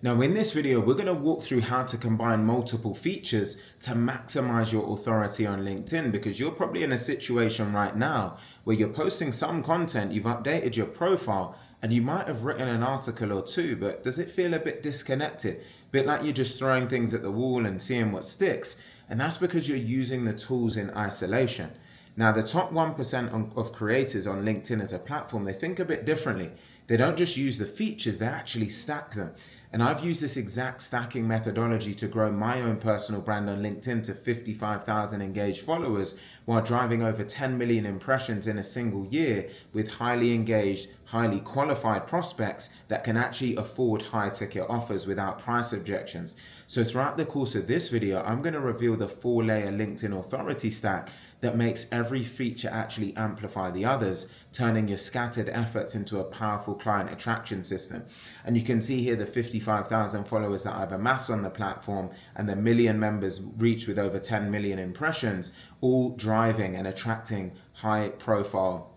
Now in this video, we're going to walk through how to combine multiple features to maximize your authority on LinkedIn, because you're probably in a situation right now where you're posting some content, you've updated your profile, and you might have written an article or two, but does it feel a bit disconnected? A bit like you're just throwing things at the wall and seeing what sticks. And that's because you're using the tools in isolation. Now, the top 1% of creators on LinkedIn as a platform, they think a bit differently. They don't just use the features, they actually stack them. And I've used this exact stacking methodology to grow my own personal brand on LinkedIn to 55,000 engaged followers while driving over 10 million impressions in a single year with highly engaged, highly qualified prospects that can actually afford high ticket offers without price objections. So throughout the course of this video, I'm going to reveal the 4-layer LinkedIn authority stack that makes every feature actually amplify the others, turning your scattered efforts into a powerful client attraction system. And you can see here the 55,000 followers that I've amassed on the platform and the million members reached with over 10 million impressions, all driving and attracting high profile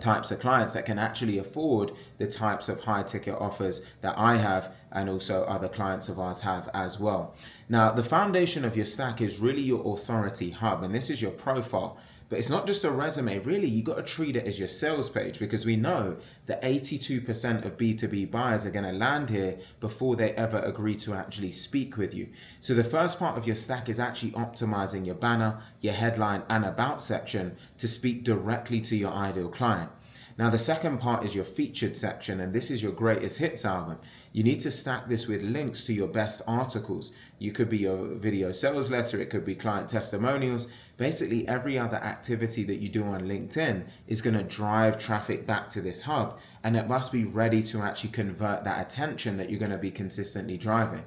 types of clients that can actually afford the types of high ticket offers that I have and also other clients of ours have as well. Now, the foundation of your stack is really your authority hub, and this is your profile. But it's not just a resume, really. You got to treat it as your sales page, because we know that 82% of B2B buyers are going to land here before they ever agree to actually speak with you. So the first part of your stack is actually optimizing your banner, your headline, and about section to speak directly to your ideal client. Now, the second part is your featured section, and this is your greatest hits album. You need to stack this with links to your best articles. You could be your video sales letter, it could be client testimonials. Basically, every other activity that you do on LinkedIn is going to drive traffic back to this hub, and it must be ready to actually convert that attention that you're going to be consistently driving.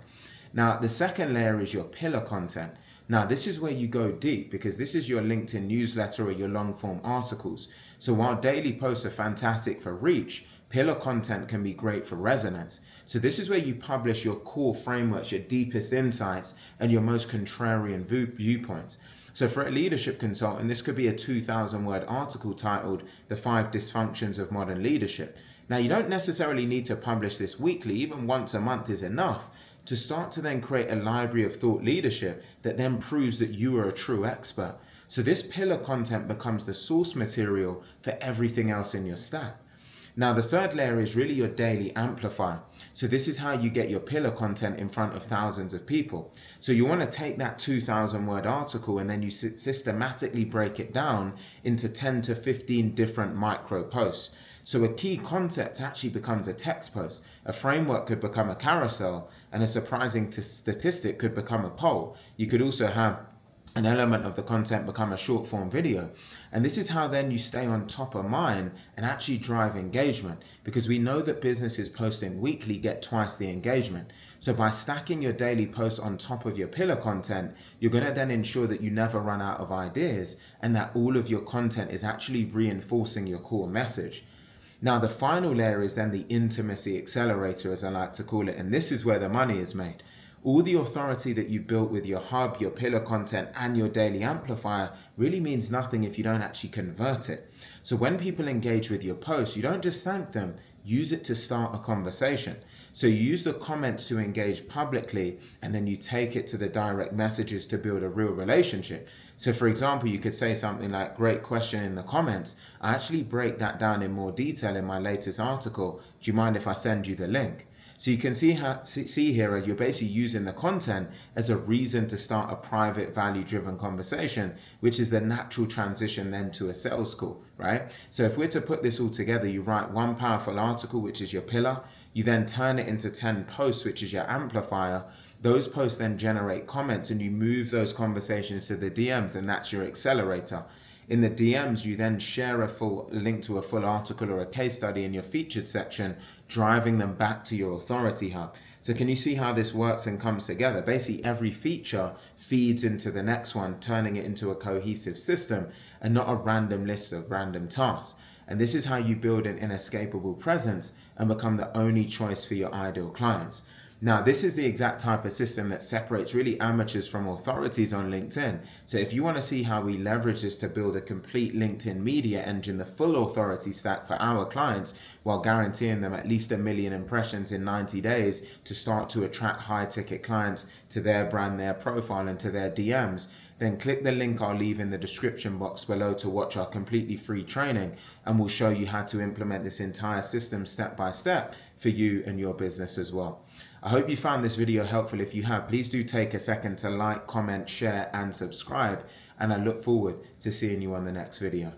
Now, the second layer is your pillar content. Now, this is where you go deep, because this is your LinkedIn newsletter or your long form articles. So while daily posts are fantastic for reach, pillar content can be great for resonance. So this is where you publish your core frameworks, your deepest insights, and your most contrarian viewpoints. So for a leadership consultant, this could be a 2,000-word article titled "The 5 Dysfunctions of Modern Leadership." Now, you don't necessarily need to publish this weekly, even once a month is enough to start to then create a library of thought leadership that then proves that you are a true expert. So this pillar content becomes the source material for everything else in your stack. Now, the third layer is really your daily amplifier. So this is how you get your pillar content in front of thousands of people. So you want to take that 2,000-word article and then you systematically break it down into 10 to 15 different micro posts. So a key concept actually becomes a text post. A framework could become a carousel, and a surprising statistic could become a poll. You could also have an element of the content become a short form video. And this is how then you stay on top of mind and actually drive engagement, because we know that businesses posting weekly get twice the engagement. So by stacking your daily posts on top of your pillar content, you're going to then ensure that you never run out of ideas and that all of your content is actually reinforcing your core message. Now, the final layer is then the intimacy accelerator, as I like to call it, and this is where the money is made. All the authority that you built with your hub, your pillar content, and your daily amplifier really means nothing if you don't actually convert it. So when people engage with your post, you don't just thank them, use it to start a conversation. So you use the comments to engage publicly, and then you take it to the direct messages to build a real relationship. So for example, you could say something like, "Great question in the comments. I actually break that down in more detail in my latest article. Do you mind if I send you the link?" So you can see here, you're basically using the content as a reason to start a private value-driven conversation, which is the natural transition then to a sales call, right? So if we're to put this all together, you write one powerful article, which is your pillar. You then turn it into 10 posts, which is your amplifier. Those posts then generate comments, and you move those conversations to the DMs, and that's your accelerator. In the DMs, you then share a full link to a full article or a case study in your featured section, driving them back to your authority hub. So can you see how this works and comes together? Basically, every feature feeds into the next one, turning it into a cohesive system and not a random list of random tasks. And this is how you build an inescapable presence and become the only choice for your ideal clients. Now, this is the exact type of system that separates really amateurs from authorities on LinkedIn. So if you want to see how we leverage this to build a complete LinkedIn media engine, the full authority stack for our clients, while guaranteeing them at least 1 million impressions in 90 days to start to attract high ticket clients to their brand, their profile, and to their DMs, then click the link I'll leave in the description box below to watch our completely free training, and we'll show you how to implement this entire system step by step for you and your business as well. I hope you found this video helpful. If you have, please do take a second to like, comment, share, and subscribe. And I look forward to seeing you on the next video.